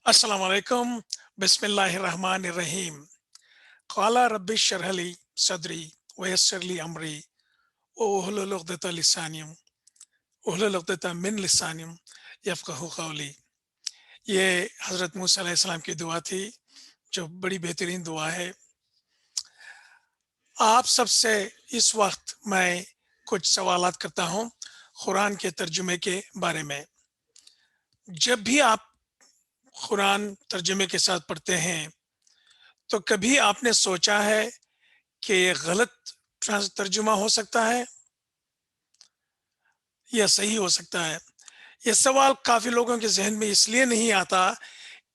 अस्सलाम वालेकुम बिस्मिल्लाहिर्रहमानिर्रहीम क़ाला रब्बि इश्रह ली सदरी वयस्सिर ली अमरी वहलुल उक़दतम मिन लिसानी यफ़क़हू क़ौली। ये हज़रत मूसा अलैहिस्सलाम की दुआ थी, जो बड़ी बेहतरीन दुआ है। आप सबसे इस वक्त मैं कुछ सवालात करता हूँ कुरान के तर्जुमे के बारे में। जब भी आप कुरान तर्जुमे के साथ पढ़ते हैं, तो कभी आपने सोचा है कि ये गलत तर्जुमा हो सकता है या सही हो सकता है? ये सवाल काफ़ी लोगों के ज़हन में इसलिए नहीं आता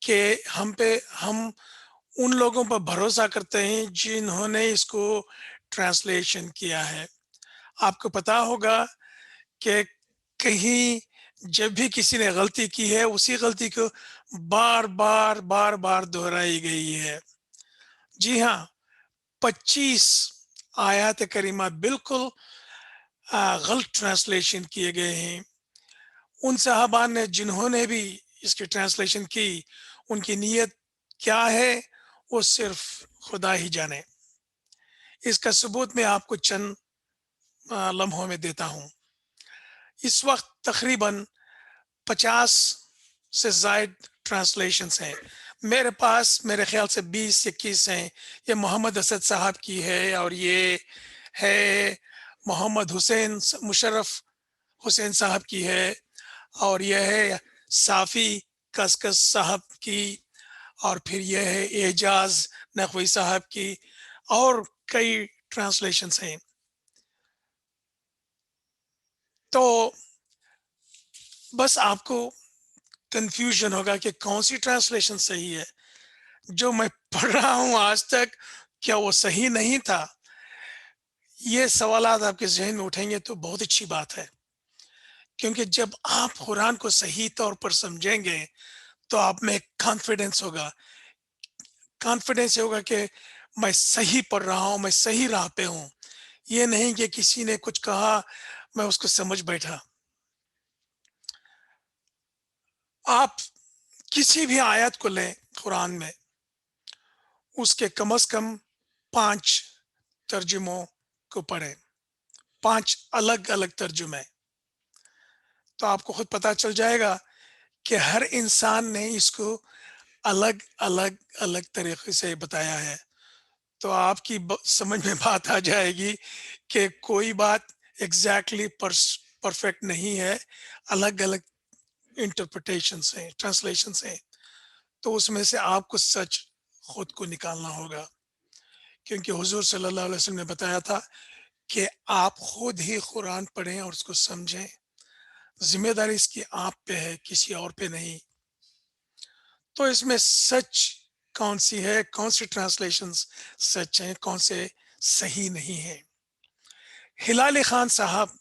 कि हम उन लोगों पर भरोसा करते हैं जिन्होंने इसको ट्रांसलेशन किया है। आपको पता होगा कि कहीं जब भी किसी ने गलती की है, उसी गलती को बार-बार, बार-बार दोहराई गई है। जी हाँ, 25 आयत करीमा बिल्कुल गलत ट्रांसलेशन किए गए हैं। उन साहबा ने जिन्होंने भी इसकी ट्रांसलेशन की, उनकी नीयत क्या है, वो सिर्फ खुदा ही जाने। इसका सबूत मैं आपको चंद लम्हों में देता हूँ। इस वक्त तकरीबन 50 से ज़ायद ट्रांसलेशंस हैं। मेरे पास मेरे ख्याल से 20-21 हैं। ये मोहम्मद असद साहब की है, और ये है मोहम्मद हुसैन मुशर्रफ हुसैन साहब की है, और यह है साफ़ी कसकस साहब की, और फिर यह है एजाज नकवी साहब की, और कई ट्रांसलेशंस हैं। तो बस आपको कंफ्यूजन होगा कि कौन सी ट्रांसलेशन सही है। जो मैं पढ़ रहा हूँ आज तक, क्या वो सही नहीं था? ये सवालात आपके ज़हन में उठेंगे तो बहुत अच्छी बात है, क्योंकि जब आप कुरान को सही तौर पर समझेंगे, तो आप में कॉन्फिडेंस होगा। कॉन्फिडेंस ये होगा कि मैं सही पढ़ रहा हूँ, मैं सही राह पे हूँ। ये नहीं कि किसी ने कुछ कहा, मैं उसको समझ बैठा। आप किसी भी आयत को लें कुरान में, उसके कम से कम 5 तर्जुमों को पढ़ें, 5 अलग-अलग तर्जुमे। तो आपको खुद पता चल जाएगा कि हर इंसान ने इसको अलग-अलग तरीके से बताया है। तो आपकी समझ में बात आ जाएगी कि कोई बात एग्जैक्टली परफेक्ट नहीं है। अलग-अलग इंटरप्रिटेशंस हैं, ट्रांसलेशंस हैं। तो उसमें से आपको सच खुद को निकालना होगा, क्योंकि हुजूर सल्लल्लाहु अलैहि वसल्लम ने बताया था कि आप खुद ही कुरान पढ़ें और उसको समझें। जिम्मेदारी इसकी आप पे है, किसी और पे नहीं। तो इसमें सच कौन सी है, कौन सी ट्रांसलेशंस सच हैं, कौन से सही नहीं है? हिलाल खान साहब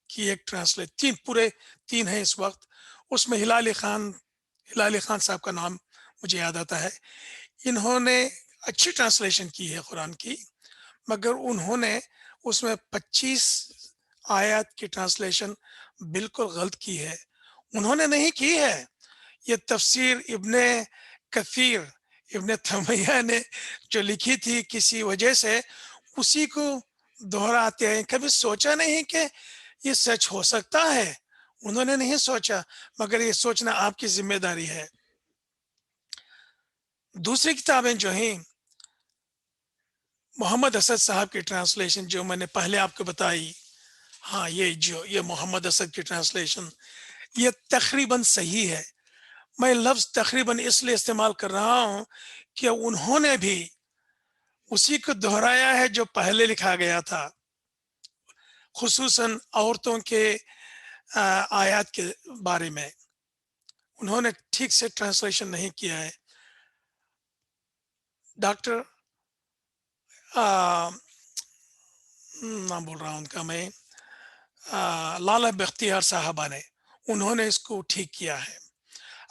की एक ट्रांसलेट, 3 पूरे 3 हैं इस वक्त। उसमें हिलाल खान साहब का नाम मुझे याद आता है। इन्होंने अच्छी ट्रांसलेशन की है कुरान की, मगर उन्होंने उसमें 25 आयत की ट्रांसलेशन बिल्कुल गलत की है। उन्होंने नहीं की है, ये तफसीर इब्ने कसीर, इब्ने तैमिया ने जो लिखी थी, किसी वजह से उसी को दोहराते हैं। कभी सोचा नहीं कि ये सच हो सकता है? उन्होंने नहीं सोचा, मगर ये सोचना आपकी ज़िम्मेदारी है। दूसरी किताबें जो हैं, मोहम्मद असद साहब की ट्रांसलेशन जो मैंने पहले आपको बताई, हाँ, ये मोहम्मद असद की ट्रांसलेशन, ये तकरीबन सही है। मैं लफ्ज़ तकरीबन इसलिए इस्तेमाल कर रहा हूँ कि उन्होंने भी उसी को दोहराया है जो पहले लिखा गया था, खुसूसन औरतों के आयत के बारे में। उन्होंने ठीक से ट्रांसलेशन नहीं किया है। डॉक्टर अ, नाम भूल रहा हूँ उनका मैं, लाला बख्तियार साहबा ने, उन्होंने इसको ठीक किया है।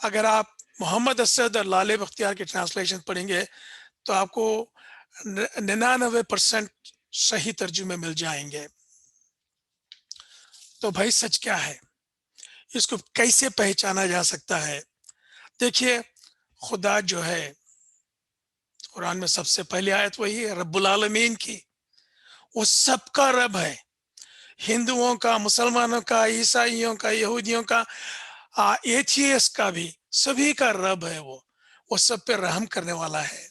अगर आप मोहम्मद असद और लाले बख्तियार की ट्रांसलेशन पढ़ेंगे, तो आपको 99% सही तर्जुमे मिल जाएंगे। तो भाई सच क्या है? इसको कैसे पहचाना जा सकता है? देखिए, خدا جو ہے قرآن میں سب سے پہلی آیت وہی ہے رب العالمین کی، وہ سب کا رب ہے، ہندوؤں کا، مسلمانوں کا، عیسائیوں کا، یہودیوں کا، ایتھیس کا بھی، سبھی کا رب ہے وہ سب پہ رحم کرنے والا ہے۔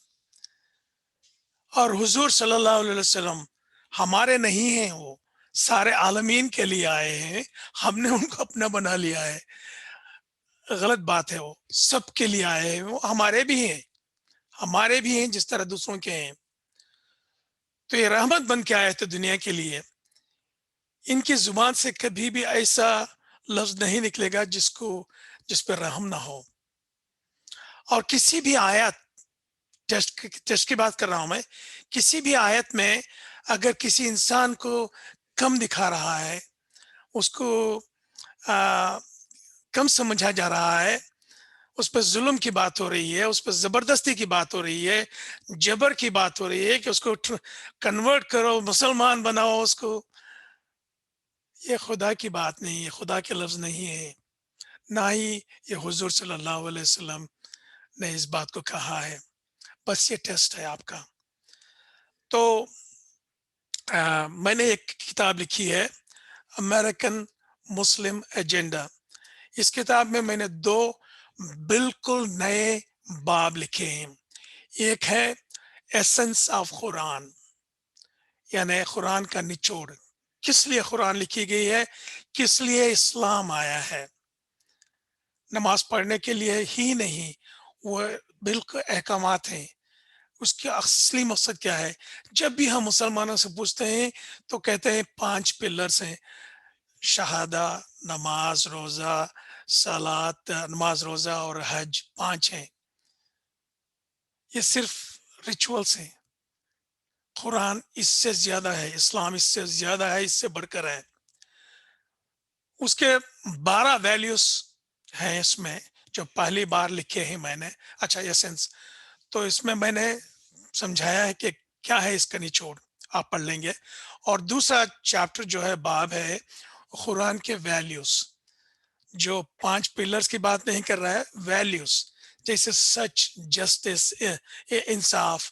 اور حضور صلی اللہ علیہ وسلم ہمارے نہیں ہیں، وہ سارے عالمین کے لیے آئے ہیں، ہم نے ان کو اپنا بنا لیا ہے، غلط بات ہے، وہ سب کے لیے آئے ہیں، وہ ہمارے بھی ہیں، ہمارے بھی ہیں جس طرح دوسروں کے ہیں۔ تو یہ رحمت بن کے آئے تھے دنیا کے لیے، ان کی زبان سے کبھی بھی ایسا لفظ نہیں نکلے گا جس پہ رحم نہ ہو۔ اور کسی بھی آیت، ٹیسٹ کی بات کر رہا ہوں میں، کسی بھی آیت میں اگر کسی انسان کو کم دکھا رہا ہے، اس کو آ، کم سمجھا جا رہا ہے، اس پہ ظلم کی بات ہو رہی ہے، اس پہ زبردستی کی بات ہو رہی ہے، جبر کی بات ہو رہی ہے کہ اس کو کنورٹ کرو، مسلمان بناؤ اس کو، یہ خدا کی بات نہیں ہے، خدا کے لفظ نہیں ہے، نہ ہی یہ حضور صلی اللہ علیہ وسلم نے اس بات کو کہا ہے، بس یہ ٹیسٹ ہے آپ کا۔ تو میں نے ایک کتاب لکھی ہے امریکن مسلم ایجنڈا، اس کتاب میں نے دو بالکل نئے باب لکھے ہیں۔ ایک ہے ایسنس آف قرآن، یعنی قرآن کا نچوڑ، کس لیے قرآن لکھی گئی ہے، کس لیے اسلام آیا ہے، نماز پڑھنے کے لیے ہی نہیں، وہ بالکل احکامات ہیں، اس کے اصلی مقصد کیا ہے۔ جب بھی ہم مسلمانوں سے پوچھتے ہیں تو کہتے ہیں 5 پلرز ہیں، شہادہ، نماز، روزہ، صلات، نماز، روزہ اور حج، 5 ہیں، یہ صرف ریچولس ہیں۔ قرآن اس سے زیادہ ہے، اسلام اس سے زیادہ ہے، اس سے بڑھ کر ہے۔ اس کے 12 ویلیوز ہیں اس میں، جو پہلی بار لکھے ہیں میں نے، اچھا یہ سینس، تو اس میں نے سمجھایا ہے کہ کیا ہے اس کا نچوڑ، آپ پڑھ لیں گے۔ اور دوسرا چیپٹر جو ہے، باب ہے قرآن کے ویلیوز، جو 5 پلرز کی بات نہیں کر رہا ہے، ویلیوز جیسے سچ، جسٹس، انصاف،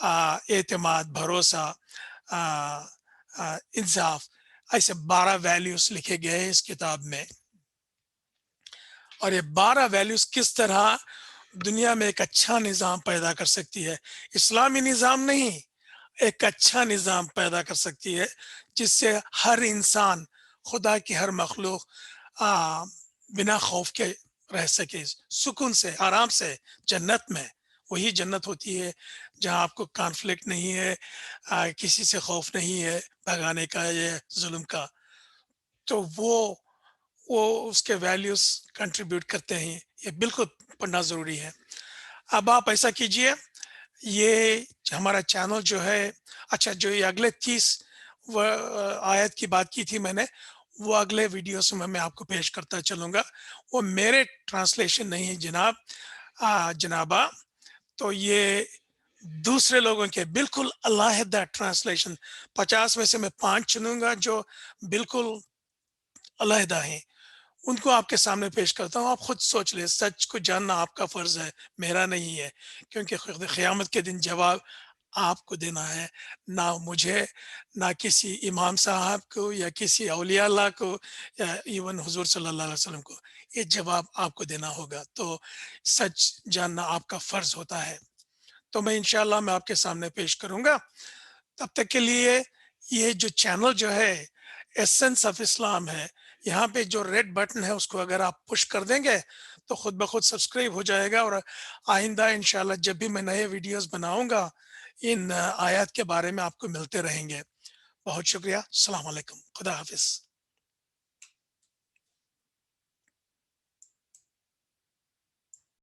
اعتماد، بھروسہ، انصاف، ایسے 12 ویلیوز لکھے گئے ہیں اس کتاب میں۔ اور یہ 12 ویلیوز کس طرح دنیا میں ایک اچھا نظام پیدا کر سکتی ہے، اسلامی نظام نہیں، ایک اچھا نظام پیدا کر سکتی ہے، جس سے ہر انسان، خدا کی ہر مخلوق بنا خوف کے رہ سکے، سکون سے، آرام سے، جنت میں۔ وہی جنت ہوتی ہے جہاں آپ کو کانفلکٹ نہیں ہے، کسی سے خوف نہیں ہے بھگانے کا، یہ ظلم کا، تو وہ اس کے ویلیوز کنٹریبیوٹ کرتے ہیں، یہ بالکل پڑھنا ضروری ہے۔ اب آپ ایسا کیجئے، یہ ہمارا چینل جو ہے، اچھا جو یہ اگلے 30 آیت کی بات کی تھی میں نے، وہ اگلے ویڈیوز میں آپ کو پیش کرتا چلوں گا، وہ میرے ٹرانسلیشن نہیں ہے جناب، جنابہ، تو یہ دوسرے لوگوں کے بالکل علیحدہ ٹرانسلیشن، 50 میں سے میں 5 چنوں گا جو بالکل علیحدہ ہیں، ان کو آپ کے سامنے پیش کرتا ہوں، آپ خود سوچ لیں، سچ کو جاننا آپ کا فرض ہے، میرا نہیں ہے، کیونکہ قیامت کے دن جواب آپ کو دینا ہے، نہ مجھے، نہ کسی امام صاحب کو یا کسی اولیاء اللہ کو یا ایون حضور صلی اللہ علیہ وسلم کو، یہ جواب آپ کو دینا ہوگا، تو سچ جاننا آپ کا فرض ہوتا ہے۔ تو میں انشاءاللہ میں آپ کے سامنے پیش کروں گا، تب تک کے لیے یہ جو چینل جو ہے ایسنس آف اسلام ہے، یہاں پہ جو ریڈ بٹن ہے اس کو اگر آپ پش کر دیں گے تو خود بخود سبسکرائب ہو جائے گا، اور آئندہ انشاءاللہ جب بھی میں نئے ویڈیوز بناؤں گا ان آیات کے بارے میں آپ کو ملتے رہیں گے۔ بہت شکریہ، السلام علیکم، خدا حافظ۔